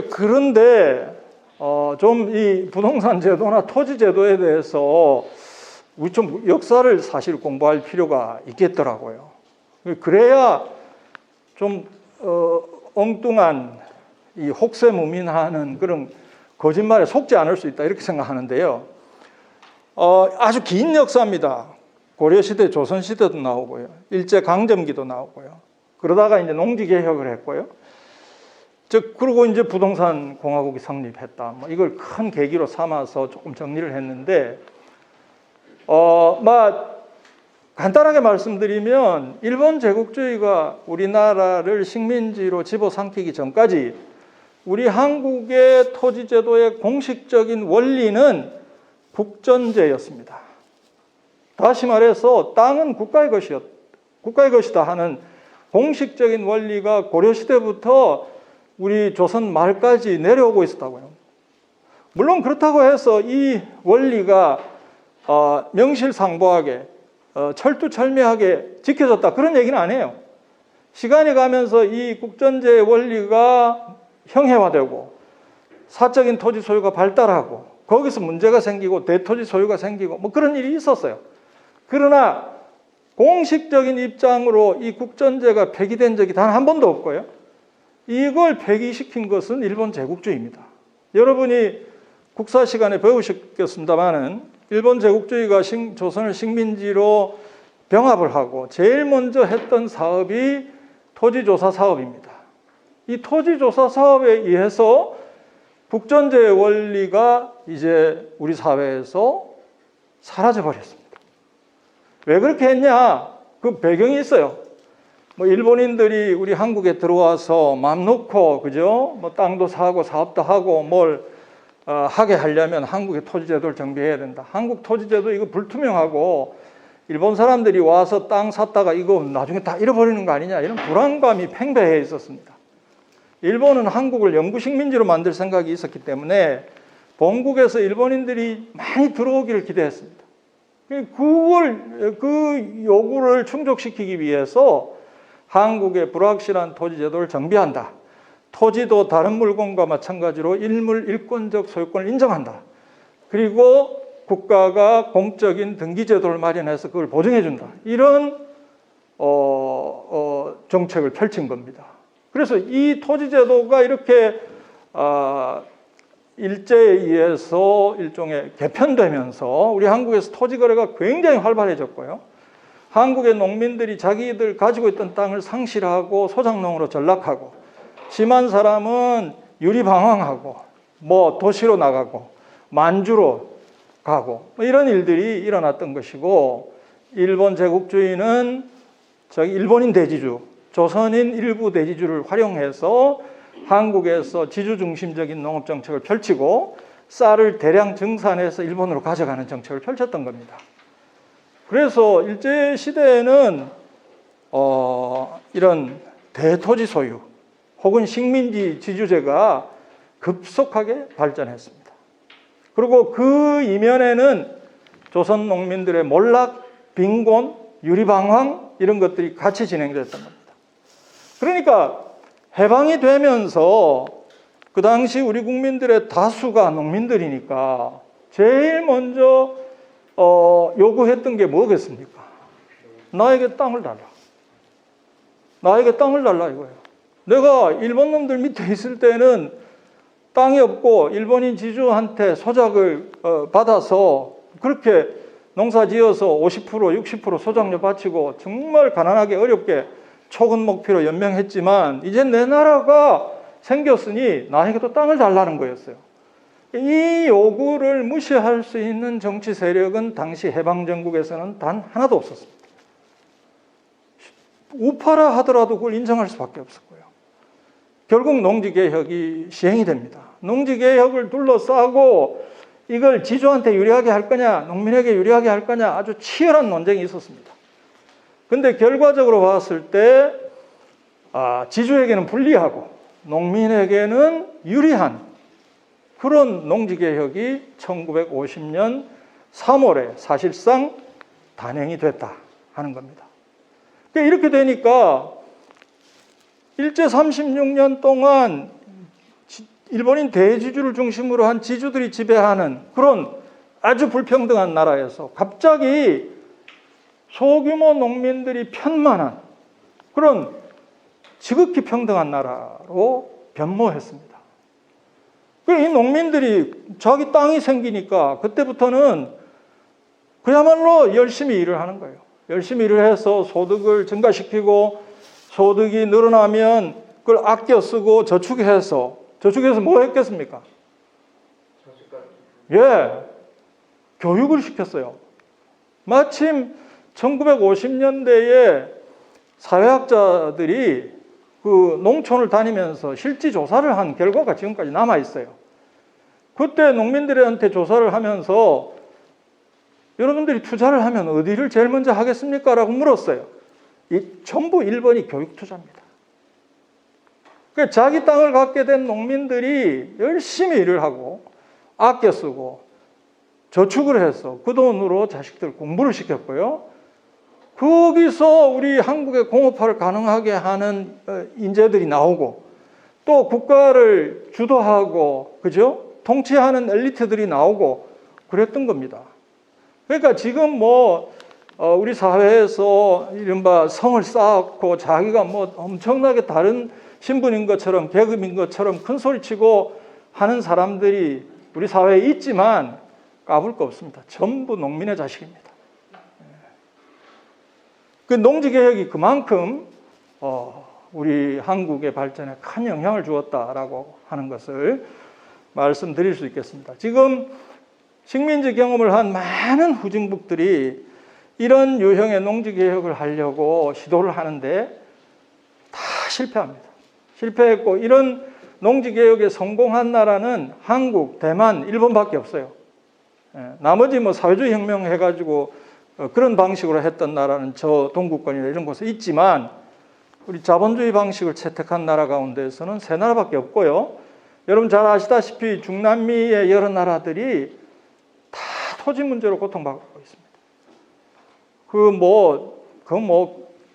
그런데 좀 이 부동산 제도나 토지 제도에 대해서 우리 좀 역사를 사실 공부할 필요가 있겠더라고요. 그래야 좀 엉뚱한 이 혹세무민하는 그런 거짓말에 속지 않을 수 있다 이렇게 생각하는데요. 아주 긴 역사입니다. 고려시대, 조선시대도 나오고요. 일제강점기도 나오고요. 그러다가 이제 농지개혁을 했고요. 그리고 이제 부동산 공화국이 성립했다. 이걸 큰 계기로 삼아서 조금 정리를 했는데, 간단하게 말씀드리면, 일본 제국주의가 우리나라를 식민지로 집어삼키기 전까지 우리 한국의 토지제도의 공식적인 원리는 국전제였습니다. 다시 말해서 땅은 국가의 것이다 하는 공식적인 원리가 고려시대부터 우리 조선 말까지 내려오고 있었다고요. 물론 그렇다고 해서 이 원리가 명실상부하게 철두철미하게 지켜졌다 그런 얘기는 안 해요. 시간이 가면서 이 국전제의 원리가 형해화되고 사적인 토지 소유가 발달하고 거기서 문제가 생기고 대토지 소유가 생기고 그런 일이 있었어요. 그러나 공식적인 입장으로 이 국전제가 폐기된 적이 단 한 번도 없고요. 이걸 폐기시킨 것은 일본 제국주의입니다. 여러분이 국사 시간에 배우셨겠습니다마는 일본 제국주의가 조선을 식민지로 병합을 하고 제일 먼저 했던 사업이 토지조사 사업입니다. 이 토지조사 사업에 의해서 국전제의 원리가 이제 우리 사회에서 사라져 버렸습니다. 왜 그렇게 했냐? 그 배경이 있어요. 일본인들이 우리 한국에 들어와서 맘 놓고, 그죠? 땅도 사고 사업도 하고 뭘 하게 하려면 한국의 토지제도를 정비해야 된다. 한국 토지제도 이거 불투명하고 일본 사람들이 와서 땅 샀다가 이거 나중에 다 잃어버리는 거 아니냐 이런 불안감이 팽배해 있었습니다. 일본은 한국을 영구식민지로 만들 생각이 있었기 때문에 본국에서 일본인들이 많이 들어오기를 기대했습니다. 그 요구를 충족시키기 위해서 한국의 불확실한 토지제도를 정비한다. 토지도 다른 물건과 마찬가지로 일물 일권적 소유권을 인정한다. 그리고 국가가 공적인 등기제도를 마련해서 그걸 보증해준다. 이런 정책을 펼친 겁니다. 그래서 이 토지제도가 이렇게 일제에 의해서 일종의 개편되면서 우리 한국에서 토지거래가 굉장히 활발해졌고요. 한국의 농민들이 자기들 가지고 있던 땅을 상실하고 소작농으로 전락하고 심한 사람은 유리방황하고 도시로 나가고 만주로 가고 이런 일들이 일어났던 것이고 일본 제국주의는 일본인 대지주, 조선인 일부 대지주를 활용해서 한국에서 지주 중심적인 농업 정책을 펼치고 쌀을 대량 증산해서 일본으로 가져가는 정책을 펼쳤던 겁니다. 그래서 일제시대에는 이런 대토지 소유 혹은 식민지 지주제가 급속하게 발전했습니다. 그리고 그 이면에는 조선 농민들의 몰락, 빈곤, 유리방황 이런 것들이 같이 진행됐던 겁니다. 그러니까 해방이 되면서 그 당시 우리 국민들의 다수가 농민들이니까 제일 먼저 요구했던 게 뭐겠습니까? 나에게 땅을 달라. 나에게 땅을 달라 이거예요. 내가 일본 놈들 밑에 있을 때는 땅이 없고 일본인 지주한테 소작을 받아서 그렇게 농사 지어서 50%, 60% 소작료 바치고 정말 가난하게 어렵게 초근 목표로 연명했지만 이제 내 나라가 생겼으니 나에게도 땅을 달라는 거였어요. 이 요구를 무시할 수 있는 정치 세력은 당시 해방정국에서는 단 하나도 없었습니다. 우파라 하더라도 그걸 인정할 수밖에 없었고요. 결국 농지개혁이 시행이 됩니다. 농지개혁을 둘러싸고 이걸 지주한테 유리하게 할 거냐, 농민에게 유리하게 할 거냐 아주 치열한 논쟁이 있었습니다. 근데 결과적으로 봤을 때 지주에게는 불리하고 농민에게는 유리한 그런 농지개혁이 1950년 3월에 사실상 단행이 됐다 하는 겁니다. 이렇게 되니까 일제 36년 동안 일본인 대지주를 중심으로 한 지주들이 지배하는 그런 아주 불평등한 나라에서 갑자기 소규모 농민들이 편만한 그런 지극히 평등한 나라로 변모했습니다. 이 농민들이 자기 땅이 생기니까 그때부터는 그야말로 열심히 일을 하는 거예요. 열심히 일을 해서 소득을 증가시키고 소득이 늘어나면 그걸 아껴 쓰고 저축해서 뭐 했겠습니까? 예, 교육을 시켰어요. 마침 1950년대에 사회학자들이 그 농촌을 다니면서 실지 조사를 한 결과가 지금까지 남아 있어요. 그때 농민들한테 조사를 하면서 여러분들이 투자를 하면 어디를 제일 먼저 하겠습니까? 라고 물었어요. 전부 1번이 교육 투자입니다. 그러니까 자기 땅을 갖게 된 농민들이 열심히 일을 하고 아껴 쓰고 저축을 해서 그 돈으로 자식들 공부를 시켰고요. 거기서 우리 한국의 공업화를 가능하게 하는 인재들이 나오고 또 국가를 주도하고 그죠? 통치하는 엘리트들이 나오고 그랬던 겁니다. 그러니까 지금 우리 사회에서 이른바 성을 쌓고 자기가 엄청나게 다른 신분인 것처럼 계급인 것처럼 큰 소리치고 하는 사람들이 우리 사회에 있지만 까불 거 없습니다. 전부 농민의 자식입니다. 그 농지개혁이 그만큼 우리 한국의 발전에 큰 영향을 주었다라고 하는 것을 말씀드릴 수 있겠습니다. 지금 식민지 경험을 한 많은 후진국들이 이런 유형의 농지개혁을 하려고 시도를 하는데 다 실패합니다. 실패했고 이런 농지개혁에 성공한 나라는 한국, 대만, 일본밖에 없어요. 나머지 사회주의 혁명 해가지고 그런 방식으로 했던 나라는 저 동구권이나 이런 곳에 있지만 우리 자본주의 방식을 채택한 나라 가운데서는 세 나라밖에 없고요. 여러분 잘 아시다시피 중남미의 여러 나라들이 다 토지 문제로 고통받고 있습니다.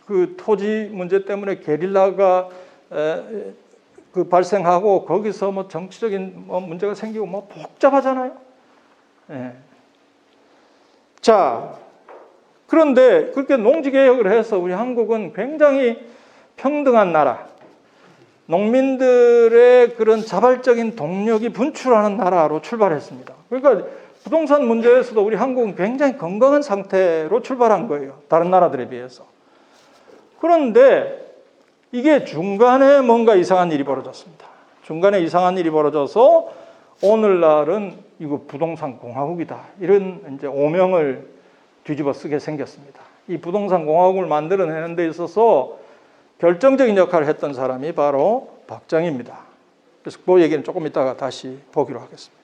그 토지 문제 때문에 게릴라가 발생하고 거기서 정치적인 문제가 생기고 복잡하잖아요. 예. 자, 그런데 그렇게 농지개혁을 해서 우리 한국은 굉장히 평등한 나라, 농민들의 그런 자발적인 동력이 분출하는 나라로 출발했습니다. 그러니까 부동산 문제에서도 우리 한국은 굉장히 건강한 상태로 출발한 거예요. 다른 나라들에 비해서. 그런데 이게 중간에 뭔가 이상한 일이 벌어졌습니다. 중간에 이상한 일이 벌어져서 오늘날은 이거 부동산 공화국이다. 이런 이제 오명을 뒤집어 쓰게 생겼습니다. 이 부동산 공화국을 만들어내는 데 있어서 결정적인 역할을 했던 사람이 바로 박정희입니다. 그래서 그 얘기는 조금 이따가 다시 보기로 하겠습니다.